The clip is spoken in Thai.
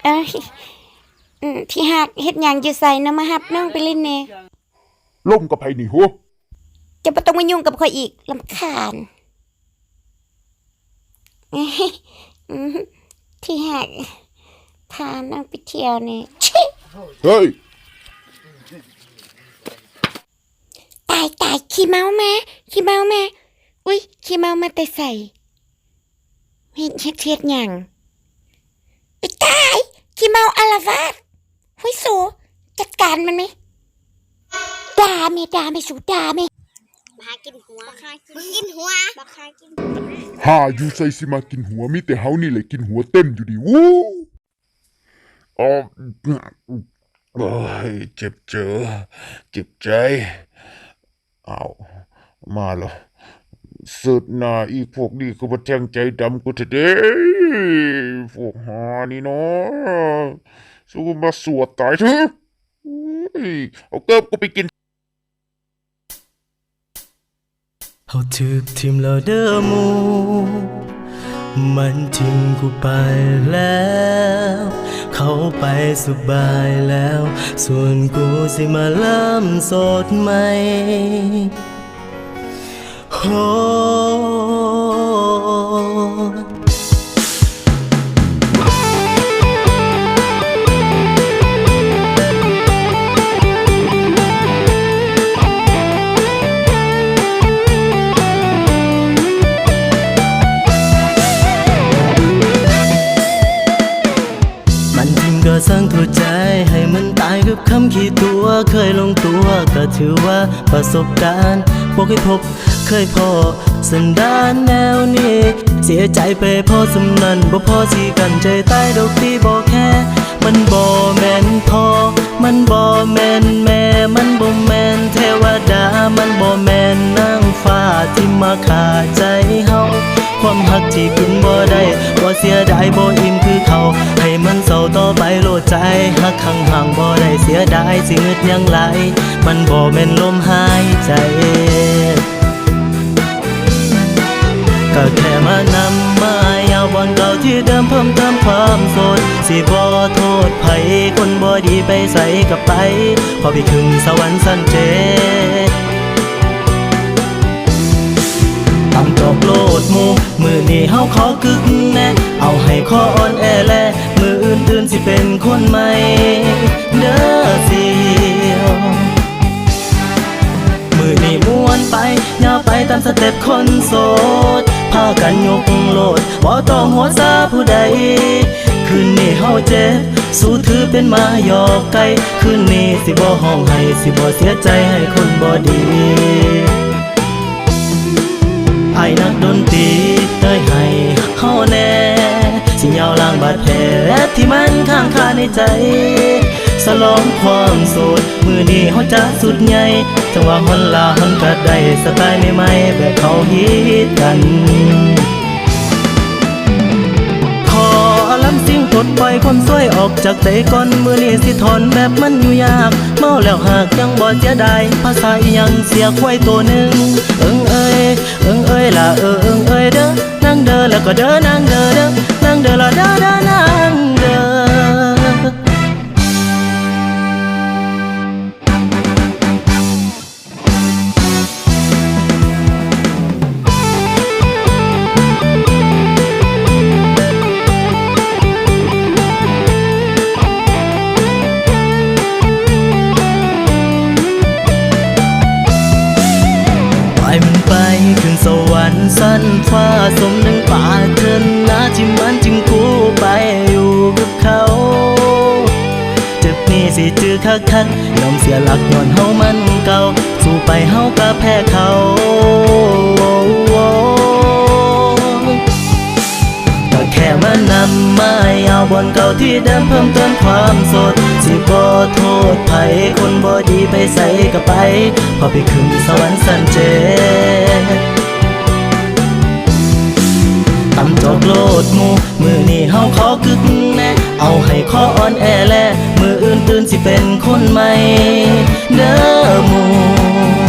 เอ้ยที่หักเฮ็ดหยังจะใส่นะมาหับน้องไปเล่นแน่ล่มกับไผนี่หัวจะบ่ต้องมายุ่งกับข่อยอีกรำคาญที่หักพาน้องไปเที่ยวนี่เฮ้ยตายขี้เมาแม่อุ้ยขี้เมามาแต่ใส่เฮ็ดหยังไปตายขี้เมาอาละวาดหุยสูจัดการมันไหมด่าไม่สูด่าไม่มาหากินหัวมึงกินหัวบักหากินหาอยู่ใส่สิมากินหัวมีแต่เฮานี่แหละกินหัวเต้นอยู่ดิวู้อ๋อโอ้ยเจ็บใจเอามาแล้วสุดหน้าอีพวกนี้ก็มาแทงใจดำกูเถอะเด้พวกหานี่เนาะสู้มาสวดตายเถอะเอาเกิบกูไปกินเขาถึกทิมแล้วเด้อหมูมันทิ้งกูไปแล้วเขาไปสบายแล้วส่วนกูสิมาเริ่มโสดใหม่โหก็สร้างตัวใจให้มันตายกับคำขี้ตัวเคยลงตัวก็ถือว่าประสบการณ์บ่เคยพบเคยพอสันดานแนวนี้เสียใจไปพอสำนันบ่พอสิกันใจตายดอกที่บ่แค่มันบ่แม่นพอมันบ่แม่นแม่มันบ่แม่นเทวดามันบ่แม่นนางฟ้าที่มาฆ่าใจเฮาความหักที่กินบ่ได้บ่เสียดายบ่อิ่มคือเขาให้มันเศร้าต่อไปโลดใจหักข้างห่างบ่ได้เสียดายสิงึดยังไหลมันบ่แม่นลมหายใจก็แค่มานำมาเอาบอนเก่าที่เดิมเพิ่มเติมความโสดสิบ่โทษไผคนบ่ดีไปใส่กับไปพอไปถึงสวรรค์สั้นเจตำจอกโลดหมู่มือนี้เฮาขอกึกแน่เอาให้ขออ่อนแอแลมืออื่นสิเป็นคนใหม่เด้อเสียวมือนี้ม่วนไปย่าไปตามสเต็ปคนโสดพากันยกโลดบ่ต้องหัวซาผู้ใดคืนนี้เฮาเจ็บสู้ถือเป็นมาหยอกไก่คืนนี้สิบ่ห้องให้สิบ่เสียใจให้คนบ่ดีไอ้นักดนตรีเต้ยให้เฮาแน่สิยาวล้างบาดแผลที่มันข้างคาในใจสลองความโสดมือนี้เฮาจะสุดใหญ่จังว่าฮอนลาฮอนก็ได้สไตล์ใหม่ๆแบบเขาฮิตกันขอลำสิ่งปลดปล่อยความสวยออกจากใจก่อนมือนี้สิทนแบบมันอยู่ยากเมาแล้วหากยังบ่เสียดายภาษาอีหยังเสียควายตัวหนึ่งเอิงเอ้ยล่ะเอิงเอ้ยเด้อนั่งเด้อแล้วก็เด้อนั่งเด้อนั่งเด้อละเด้อนั่งเด้อขึ้นสวรรค์สั้นฟ้าสมดังป่าเถินนาที่มันจึงกูไปอยู่กับเขาเจ็บนี่สิจื้อคักยอมเสียหลักย้อนเฮามันเก่าสู้ไปเฮาก็แพ้เขาก็แค่มานำมาเอาบอนเก่าที่เดิมเพิ่มเติมความสดสิบ่โทษไผคนบ่ดีไปใส่ก็ไปพอไปขึ้นสวรรค์สั้นเจตำจอกโลดหมู่มือนี้เฮาขอกึกแน่เอาให้ขออ่อนแอแลมืออื่นตื่นสิเป็นคนใหม่เด้อหมู่